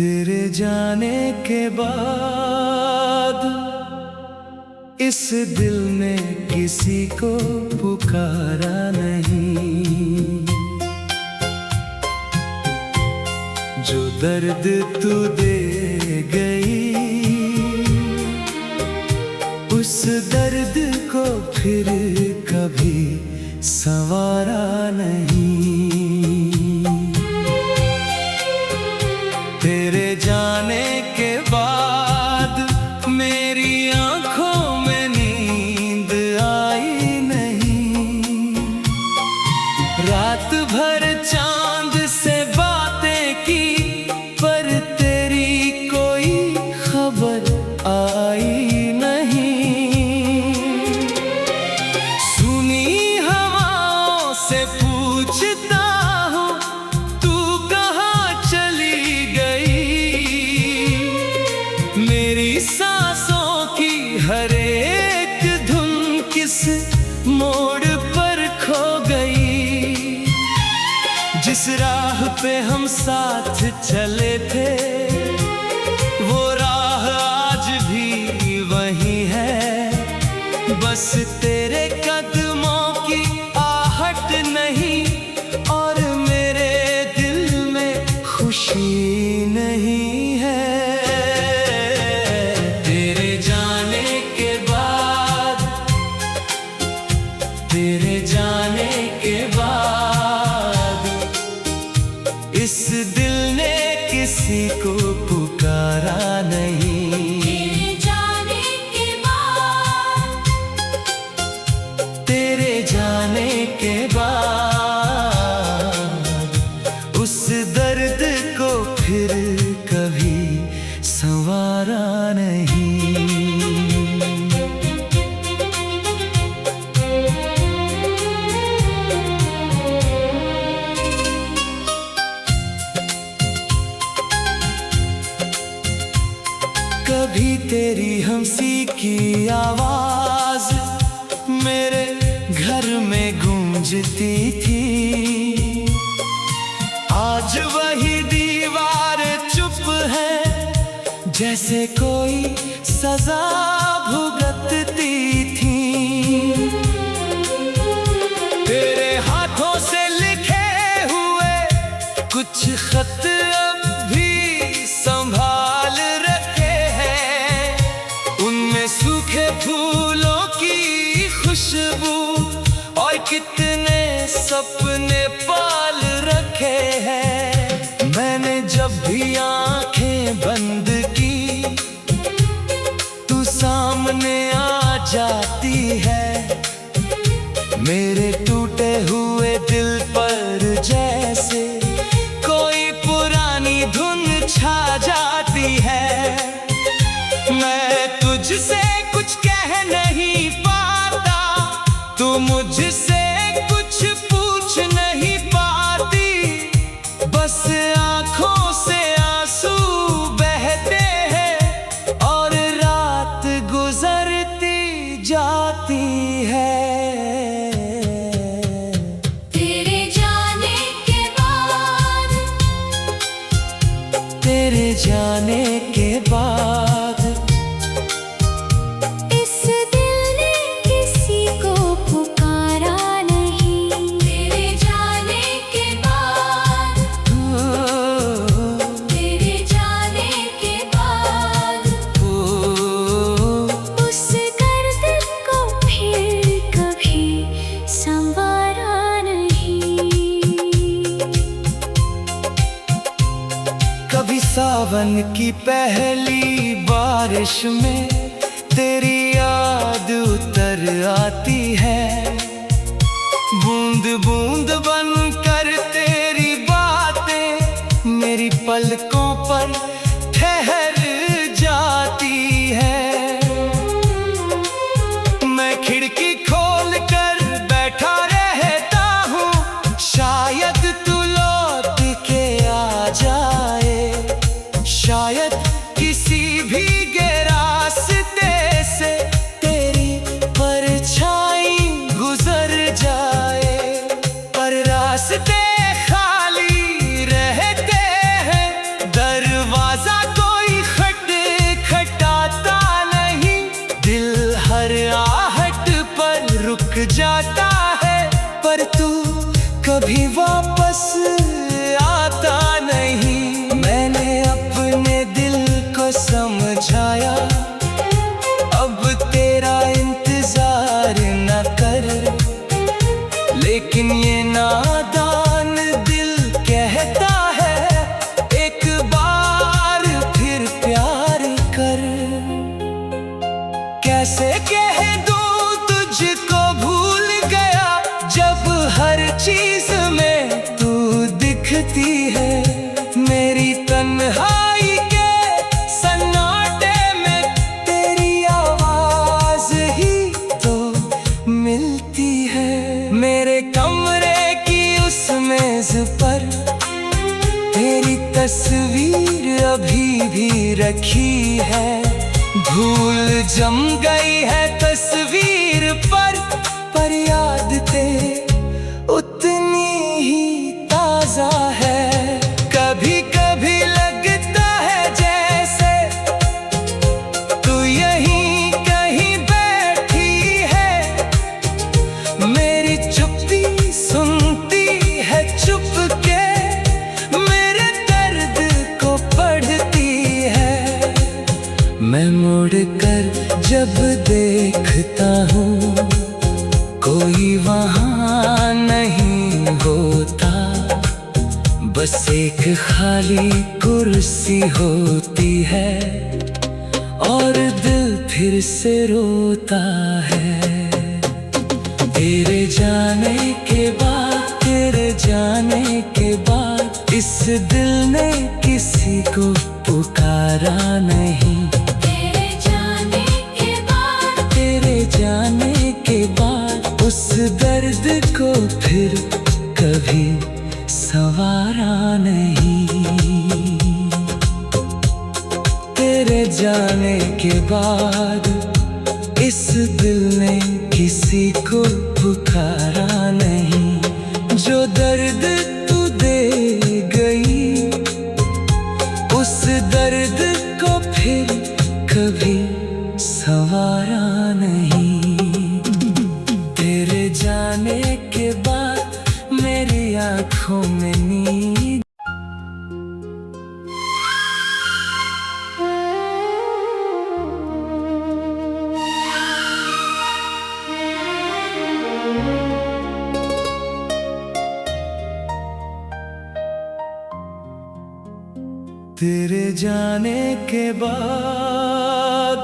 तेरे जाने के बाद इस दिल ने किसी को पुकारा नहीं। जो दर्द तू दे गई उस दर्द को फिर कभी संवारा नहीं। तेरे जाने के बाद मेरी आंखों में नींद आई नहीं। रात भर चांद से बातें की पर तेरी कोई खबर आई नहीं। सुनी हवाओं से पूछता हूँ तू कहाँ चली गई। मेरी सांसों की हर एक धुन किस मोड़ पर खो गई। जिस राह पे हम साथ चले थे वो राह आज भी वही है। बस तेरे कदमों की आहट नहीं और मेरे दिल में खुशी नहीं है। तेरे जाने के बाद, तेरे जाने के बाद इस दिल ने किसी को पुकारा नहीं। तेरे जाने के बाद, तेरे जाने के बाद उस दर्द को फिर कभी संवारा नहीं। कभी तेरी हंसी की आवाज मेरे घर में गूंजती थी। आज वही दीवार चुप है जैसे कोई सजा भुगतती थी। तेरे हाथों से लिखे हुए कुछ खत अब भी संभाल रखे हैं। उनमें सूखे फूलों की खुशबू और कितने सपने पाल रखे हैं। मैंने जब भी आंखें बंद की तू सामने आ जाती है। मेरे टूटे हुए दिल पर जैसे कोई पुरानी धुन छा जाती है। मैं तुझसे कुछ कह नहीं पाता, तू मुझसे कुछ पूछ नहीं पाती। बस आंखों से आंसू बहते हैं और रात गुजरती जाती है। तेरे जाने के बाद, तेरे जाने के बाद इस दिल ने किसी को पुकारा नहीं। तेरे जाने के बाद, तेरे जाने के बाद उस दर्द को फिर कभी संवारा नहीं। कभी सावन की पहली बारिश में तेरी याद उतर आती है। बूंद बूंद बनकर तेरी बातें मेरी पलकों पर ठहर जाती है। मैं खिड़की खोल कर बैठा रहता हूँ शायद तू लौट के आ जाए। शायद किसी भीगे रास्ते से तेरी परछाई गुजर जाए। पर रास्ते खाली रहते हैं, दरवाजे तन्हाई के सन्नाटे में तेरी आवाज ही तो मिलती है। मेरे कमरे की उस मेज पर तेरी तस्वीर अभी भी रखी है। धूल जम गई है तस्वीर पर याद तेरे उतनी ही ताजा है। कभी कभी लगता है जैसे तू यहीं कहीं बैठी है, मेरी चुप्पी सुनती है चुपके, मेरे दर्द को पढ़ती है। मैं मुड़कर जब देखता हूँ कोई वहाँ नहीं होता, बस एक खाली कुर्सी होती है और दिल फिर से रोता है। तेरे जाने के बाद, तेरे जाने के बाद इस दिल ने किसी को पुकारा नहीं। तेरे जाने के बाद, तेरे जाने के बाद उस दर्द को फिर कभी संवारा नहीं। तेरे जाने के बाद इस दिल ने किसी को पुकारा नहीं। जो दर्द तू दे गई उस दर्द को फिर कभी संवारा नहीं। तेरे जाने के बाद मेरी आँखों में नींद। तेरे जाने के बाद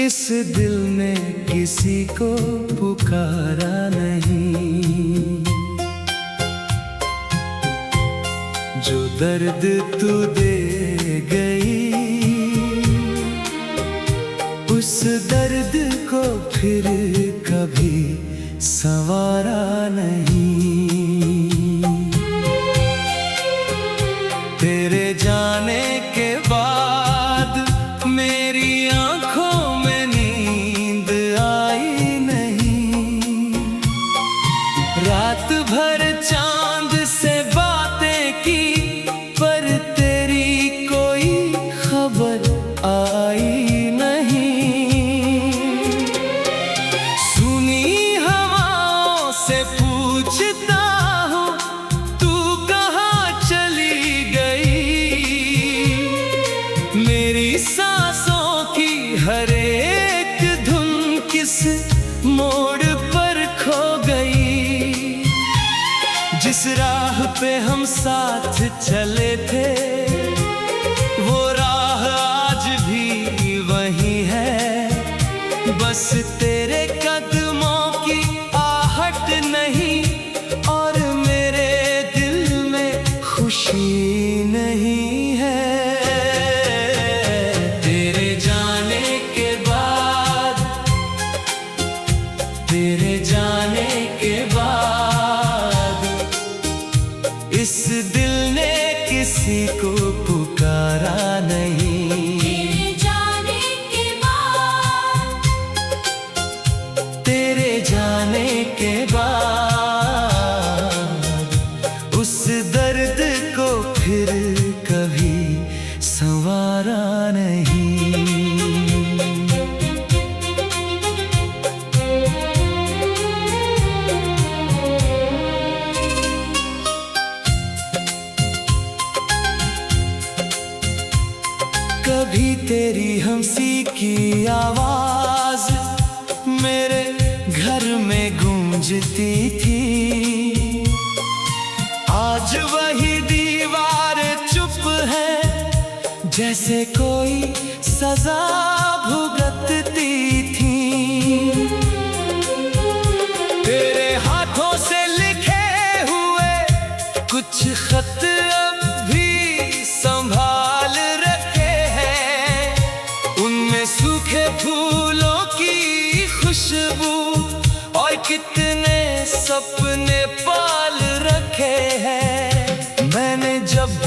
इस दिल ने किसी को पुकारा नहीं। जो दर्द तू दे गई उस दर्द को फिर कभी संवारा नहीं। तेरे जाने के बाद मेरी आँखों में नींद आई नहीं। रात भर चांद से बातें की पर तेरी कोई खबर आई नहीं। सुनी हवाओं से पूछता हूँ तू कहाँ चली गई। मेरी सांसों की हर एक धुन किस मोड़ पर खो गई। जिस राह पे हम साथ चले थे वो राह आज भी वही है। बस तेरे कदमों की आहट नहीं और मेरे दिल में खुशी नहीं है। तेरे जाने के बाद, तेरे जाने के बाद इस दिल ने किसी को पुकारा नहीं। तेरे जाने के बाद, तेरे जाने के बाद उस दर्द को फिर कभी संवारा नहीं। कभी तेरी हंसी की आवाज मेरे घर में गूंजती थी। आज वही दीवार चुप है जैसे कोई सजा भुगतती थी। तेरे हाथों से लिखे हुए कुछ खत अब भी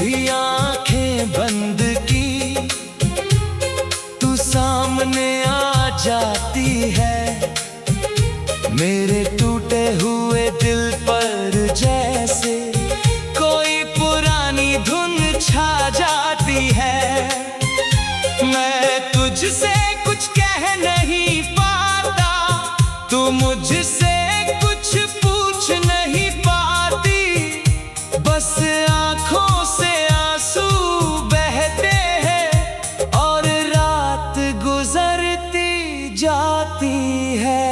भी आंखें बंद की तू सामने आ जाती है। मेरे टूटे हुए दिल पर जैसे कोई पुरानी धुन छा जाती है। मैं तुझसे कुछ कह नहीं पाता, तू मुझसे कुछ पूछ नहीं पाती। बस आंखों से आंसू बहते हैं और रात गुजरती जाती है।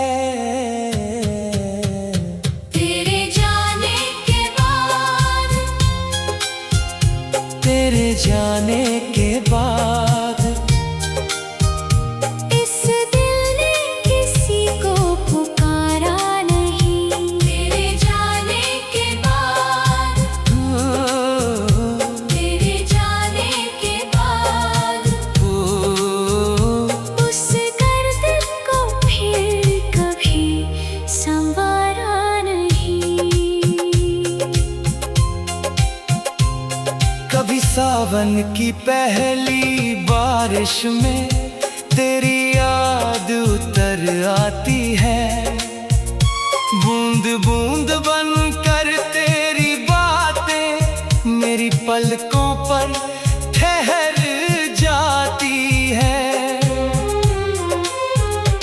तेरे जाने के बाद, तेरे जाने के बाद इस दिल ने किसी को पुकारा नहीं। तेरे जाने के बाद, तेरे जाने के बाद उस दर्द को फिर कभी संवारा नहीं। कभी सावन की पहली बारिश में तेरी याद उतर आती है। बूंद बूंद बनकर तेरी बातें मेरी पलकों पर ठहर जाती है।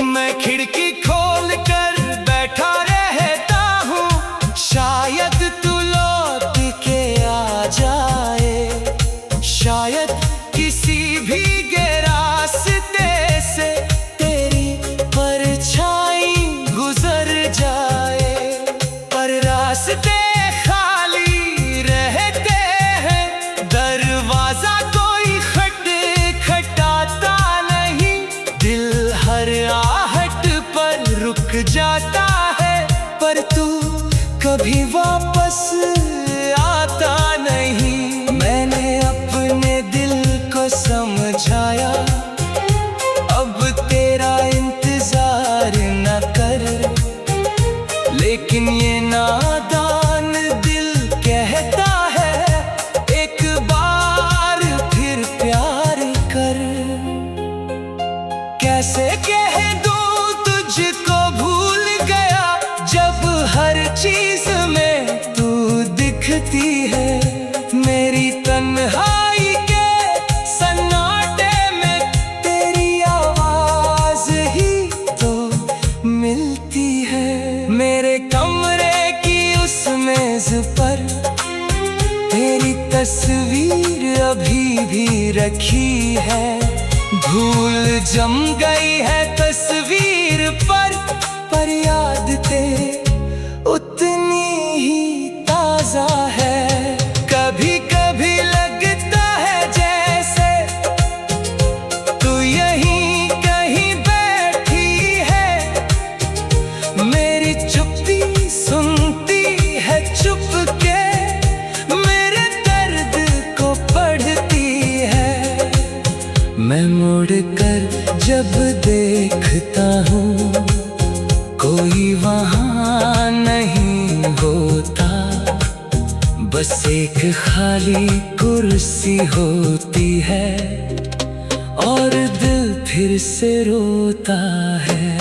मैं खिड़की खोल कर बैठा रहता हूँ, शायद तू लौट के आ जाए। शायद किसी भीगे रास्ते से तेरी परछाई गुजर जाए। पर रास्ते खाली रहते हैं, दरवाजा कोई खटखटाता नहीं। दिल हर आहट पर रुक जाता है, पर तू कभी वापस आता नहीं। मैंने अपने दिल को समझाया, अब तेरा इंतजार न कर। लेकिन ये नादान दिल कहता है, एक बार फिर प्यार कर। कैसे कह दूं तुझको भूल गया, जब हर चीज में तू दिखती है। मेरी तन्हाई के सन्नाटे में तेरी आवाज ही तो मिलती है। मेरे कमरे की उस मेज पर तेरी तस्वीर अभी भी रखी है। धूल जम गई है तस्वीर पर याद तेरी उतनी ही ताजा है। कभी कभी लगता है जैसे तू यहीं कहीं बैठी है। मेरी चुप्पी सुनती है चुपके, मेरे दर्द को पढ़ती है। मैं मुड़ कर जब देखता हूँ, कोई वहाँ नहीं होता। बस एक खाली कुर्सी होती है और दिल फिर से रोता है।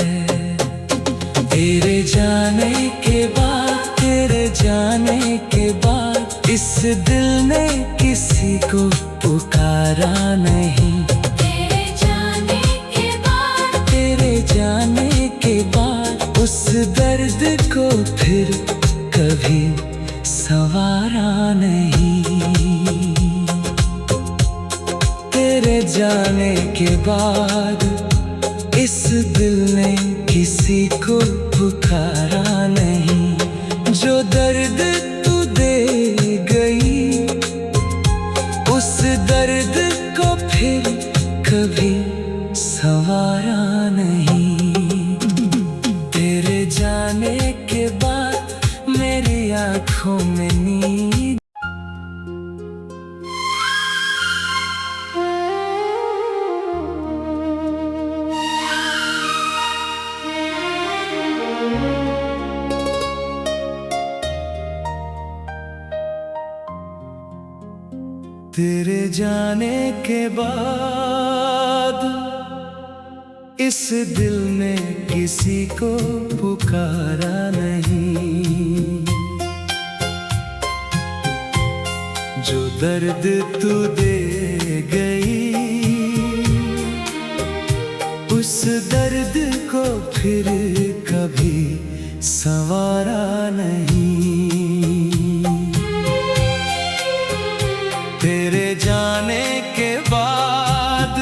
तेरे जाने के बाद, तेरे जाने के बाद इस दिल ने किसी को पुकारा नहीं। तेरे जाने के बाद, तेरे जाने के बाद उस दर्द को फिर कभी संवारा नहीं। तेरे जाने के बाद इस दिल ने किसी को पुकारा नहीं। जो दर्द तू दे गई, उस दर्द को फिर कभी संवारा नहीं। तेरे जाने के बाद मेरी आँखों में नींद तेरे जाने के बाद इस दिल ने किसी को पुकारा नहीं। जो दर्द तू दे गई उस दर्द को फिर कभी संवारा नहीं। तेरे जाने के बाद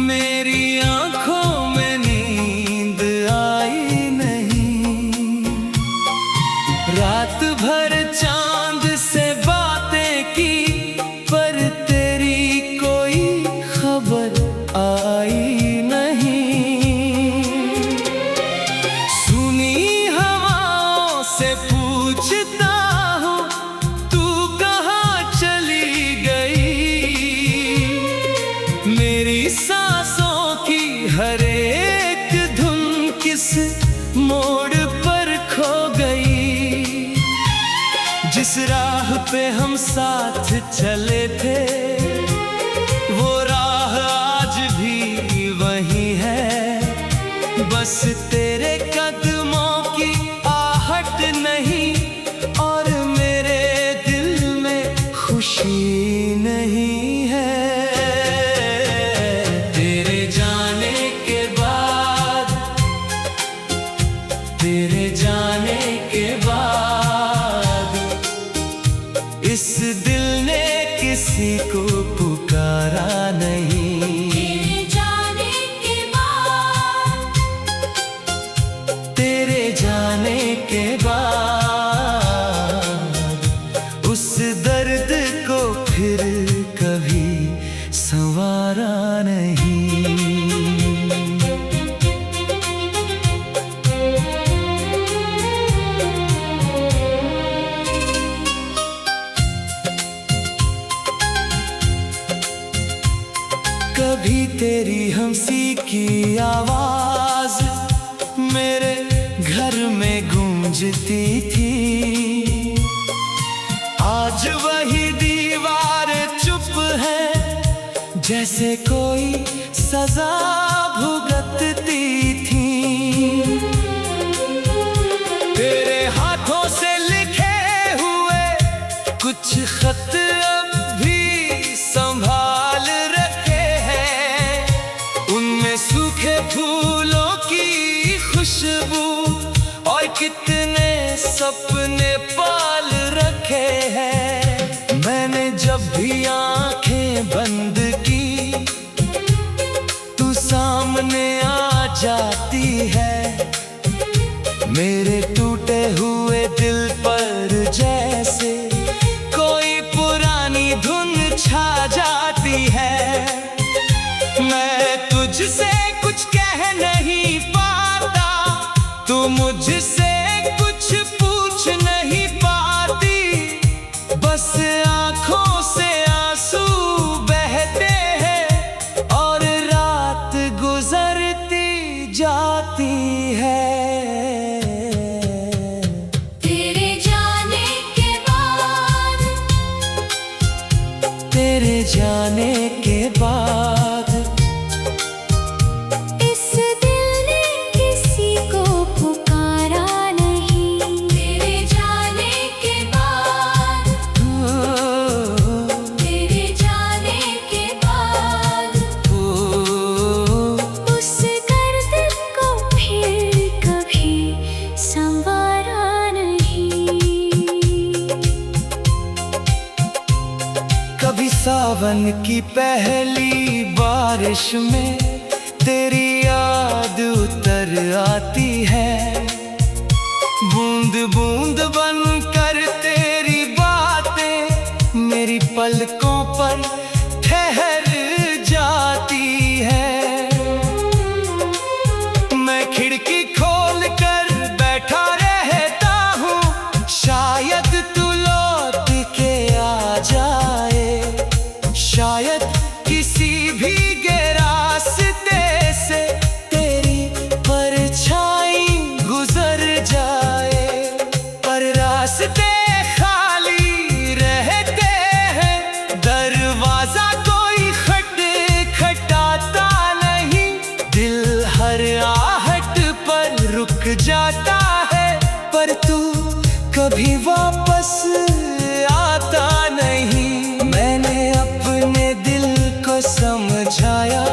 मेरी आंखों में नींद आई नहीं। रात भर चांद से बातें की पर तेरी कोई खबर आई नहीं। सुनी हवाओं से पूछता हूँ तू कहाँ चली गई। मेरी सांसों की हर एक धुन किस मोड़ पर खो गई। जिस राह पे हम साथ चले थे वो राह आज भी वही है। बस तेरे कदमों की आहट नहीं और मेरे दिल में खुशी नहीं है। तेरे जाने के बाद तेरे जाने के बाद इस दिल ने किसी को पुकारा नहीं। तेरे जाने के बाद तेरे जाने के बाद उस दर्द को फिर कभी संवारा नहीं। कभी तेरी हंसी की आवाज मेरे घर में गूंजती थी। आज वही दीवार चुप है जैसे कोई सजा भुगतती थी। तेरे हाथों से लिखे हुए कुछ खत अब भी संभाल रखे हैं। उनमें सूखे फूलों की खुशबू और कितने सपने पाल रखे हैं। मैंने जब भी आंखें बंद की तू सामने आ जाती है। मेरे टूटे हुए दिल पर जैसे कोई पुरानी धुन छा जाती है। मैं तुझसे कुछ कह नहीं पाता तू मुझसे कुछ पूछ नहीं पाती। बस आंखों से आंसू बहते हैं और रात गुजरती जाती है। तेरे जाने के बाद तेरे जाने के बाद इस दिल ने किसी को पुकारा नहीं। तेरे जाने के बाद तेरे जाने के बाद उस दर्द को फिर कभी संवारा नहीं। कभी सावन की पहली बारिश में तेरी याद उतर आती है। बूंद बूंद बनकर तेरी बातें मेरी पलकों पर ठहर जाती है। मैं खिड़की खोल कर बैठा रहता हूँ शायद तू लौट के आ जाए। शायद किसी भीगे रास्ते से तेरी परछाई गुजर जाए। पर रास्ते खाली रहते हैं दरवाजे भी वापस आता नहीं। मैंने अपने दिल को समझाया,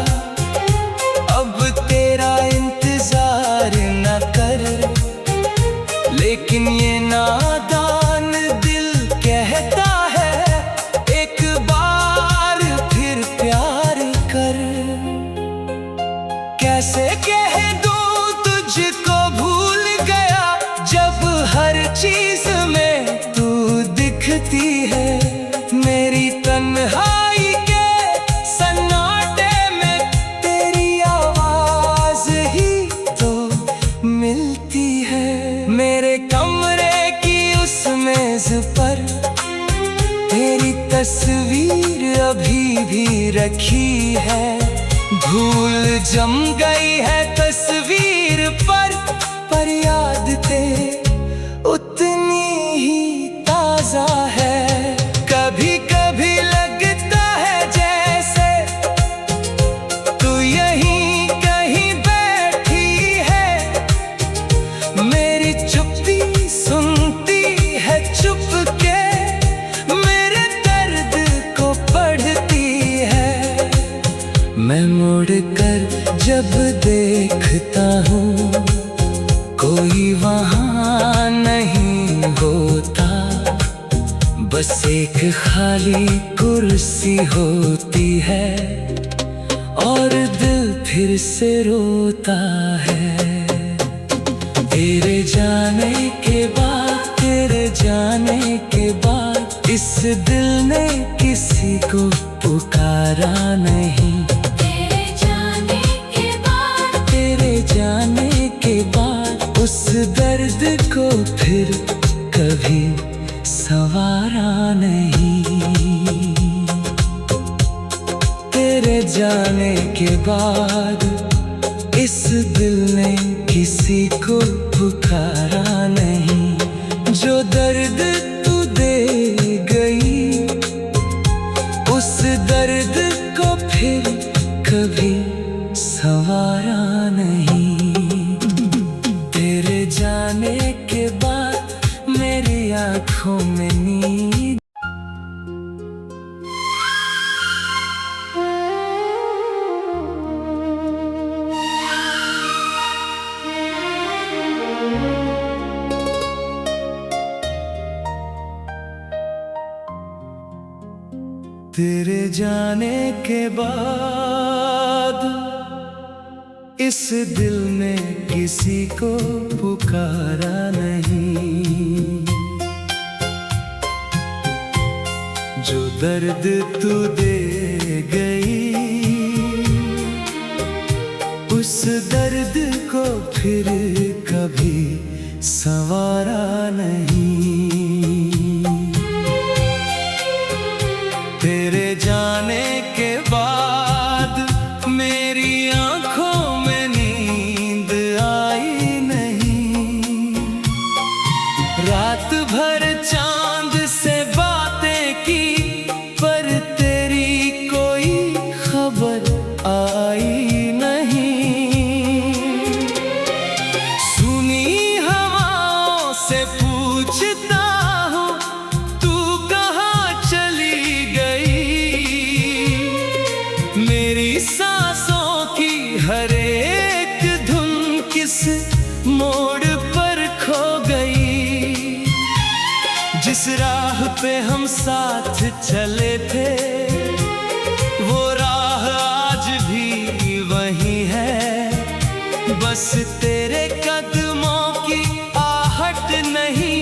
अब तेरा इंतजार न कर। लेकिन ये नादान दिल कहता है, एक बार फिर प्यार कर। कैसे कह दूं तुझको भूल गया, जब हर चीज में तू दिखती है। मेरी तन्हाई के सन्नाटे में तेरी आवाज ही तो मिलती है। मेरे कमरे की उस मेज पर तेरी तस्वीर अभी भी रखी है। धूल जम गई है तस्वीर पर याद तेरी उतनी ही ताजा है। कभी कभी लगता है जैसे तू यहीं कहीं बैठी है। मेरी चुप्पी सुनती है चुपके, मेरे दर्द को पढ़ती है। मैं मुड़ कर जब देखता हूँ, कोई वहाँ नहीं होता। बस एक खाली कुर्सी होती है और दिल फिर से रोता है। तेरे जाने के बाद, तेरे जाने के बाद इस दिल ने किसी को पुकारा नहीं। तेरे जाने के बाद, तेरे जाने के बाद उस दर्द को फिर कभी संवारा नहीं। तेरे जाने के बाद इस दिल ने किसी को पुकारा नहीं। जो दर्द तू दे गई, उस दर्द को फिर कभी संवारा नहीं। तेरे जाने के बाद मेरी आँखों में नींद। तेरे जाने के बाद इस दिल ने किसी को पुकारा नहीं। जो दर्द तू दे गई, उस दर्द को फिर कभी संवारा नहीं। तेरे जाने के बाद मेरी आँखों में नींद आई नहीं। रात भर चांद से बातें की, पर तेरी कोई खबर आई नहीं। सुनी हवाओं से पूछता हूँ, तू कहाँ चली गई। मेरी सांसों की हर एक धुन किस मोड़ पर खो गई। जिस राह पे हम साथ चले थे, वो राह आज भी वही है। बस तेरे कदमों की आहट नहीं,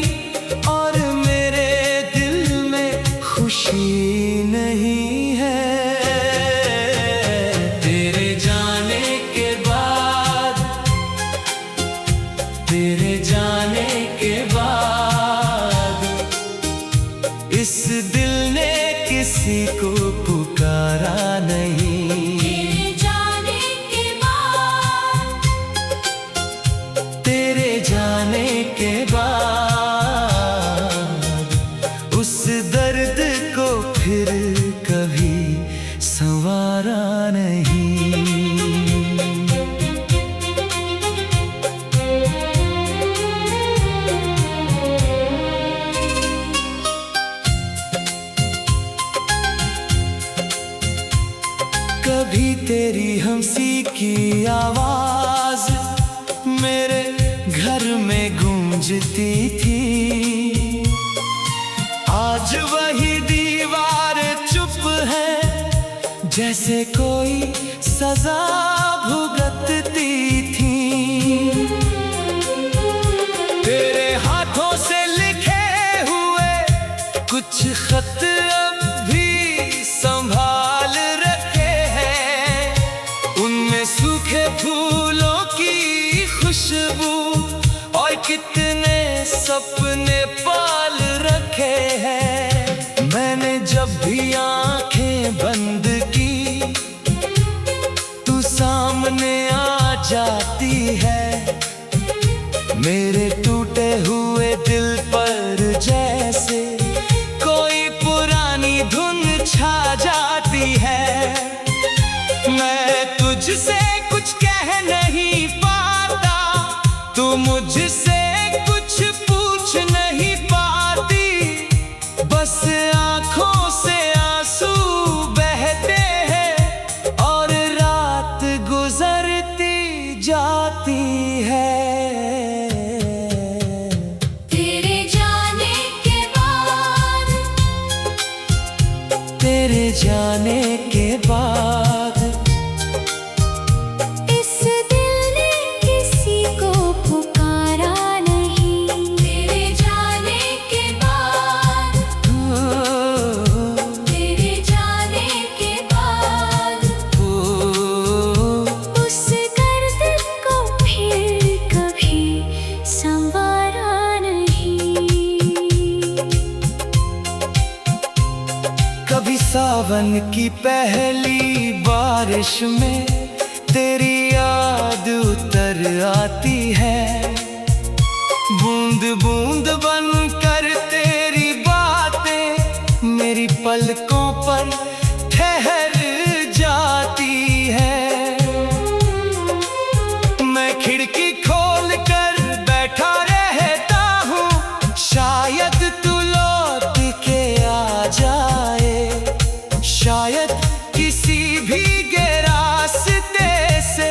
और मेरे दिल में खुशी नहीं है। तेरे जाने के बाद, तेरे जाने के बाद इस दिल ने किसी को पुकारा नहीं। तेरे जाने के बाद, तेरे जाने के बाद उस दर्द को फिर कभी संवारा नहीं। कभी तेरी हंसी की आवाज मेरे घर में गूंजती थी। आज वही दीवार चुप है, जैसे कोई सजा भुगतती थी। तेरे हाथों से लिखे हुए कुछ खत अब भी संभाल रखे हैं। उनमें सूखे फूलों की खुशबू और कितने सपने पाल रखे हैं। मैंने जब भी आंखें बंद की तू सामने आ जाती है। मेरे टूटे हुए दिल पर जैसे कोई पुरानी धुन छा जाती है। मैं तुझसे कुछ कह नहीं पाता, तू मुझसे कुछ पूछ नहीं पाती। बस आंखों से आंसू बहते हैं और रात गुजरती जाती है। तेरे जाने के बाद, तेरे जाने के बाद इस दिल ने किसी को पुकारा नहीं। तेरे जाने के बाद, तेरे जाने के बाद उस दर्द को फिर कभी संवारा नहीं। कभी सावन की पहली बारिश में तेरी याद उतर आती है। बूंद बूंद बनकर तेरी बातें मेरी पलकों पर ठहर जाती है। मैं खिड़की खोल कर बैठा रहता हूँ, शायद तू लौट के आ जाए। शायद किसी भीगे रास्ते से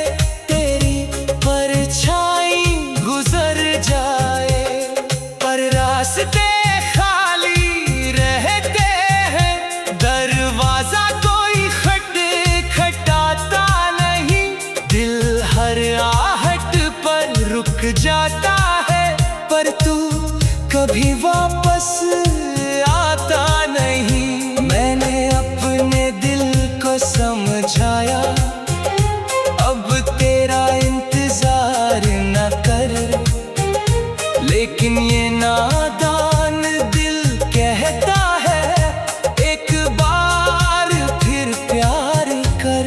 तेरी परछाई गुजर जाए। पर रास्ते खाली रहते हैं, दरवाजा कोई खटखटाता नहीं। दिल हर आहट पर रुक जाता है, पर तू कभी वापस आता नहीं। मैंने अपने दिल को समझाया, अब तेरा इंतजार न कर। लेकिन ये नादान दिल कहता है, एक बार फिर प्यार कर।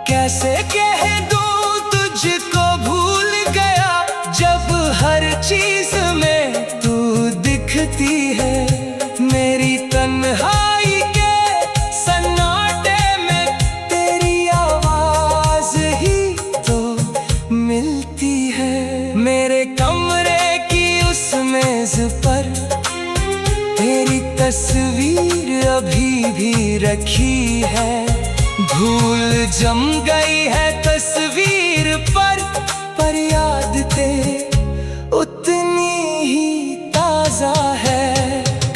कैसे कह दूं तुझको भूल गया, जब हर चीज में तू दिखती है। मेरी तन्हाई के सन्नाटे में तेरी आवाज ही तो मिलती है। मेरे कमरे की उस मेज पर तेरी तस्वीर अभी भी रखी है। धूल जम गई है तस्वीर पर याद तेरी उतनी ही ताजा है।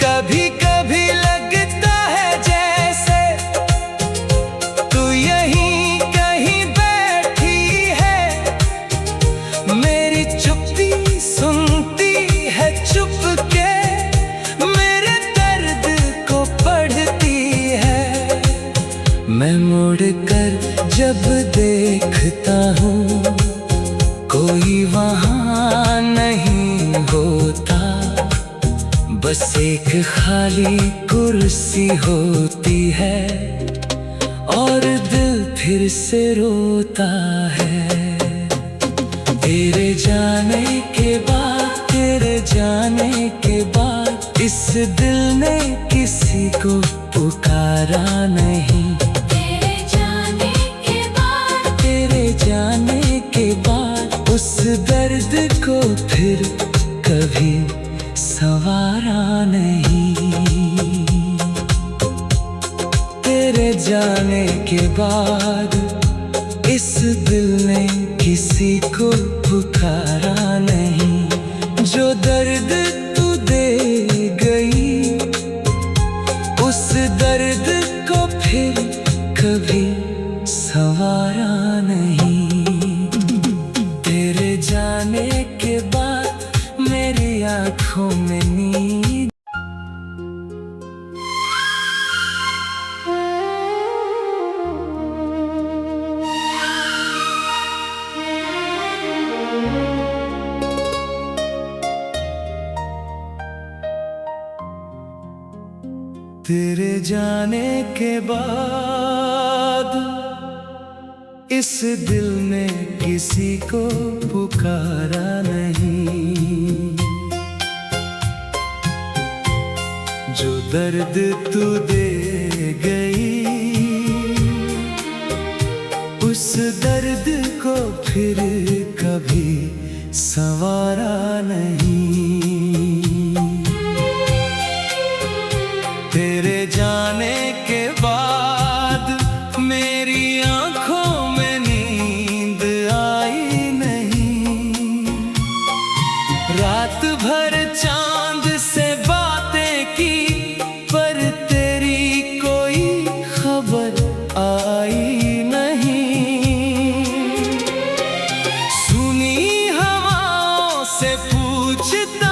कभी कभी लगता है जैसे तू यहीं कहीं बैठी है। मेरी चुप्पी सुनती है चुपके, मेरे दर्द को पढ़ती है। मैं मुड़ कर जब देखता हूँ, कोई वहाँ नहीं होता। बस एक खाली कुर्सी होती है और दिल फिर से रोता है। तेरे जाने के बाद, तेरे जाने के बाद इस दिल ने किसी को पुकारा नहीं। तेरे जाने के बाद, तेरे जाने के बाद उस दर्द को फिर कभी संवारा नहीं। तेरे जाने के बाद इस दिल ने किसी को पुकारा नहीं। जो दर्द तू दे गई उस दर्द को फिर कभी संवारा नहीं। तेरे जाने के बाद मेरी आँखों में नींद। तेरे जाने के बाद इस दिल ने किसी को पुकारा नहीं। जो दर्द तू दे गई उस दर्द को फिर कभी संवारा नहीं। तेरे जाने के बाद मेरी आँखों में नींद आई नहीं। रात भर चांद से बातें की पर तेरी कोई खबर आई नहीं। सुनी हवाओं से पूछता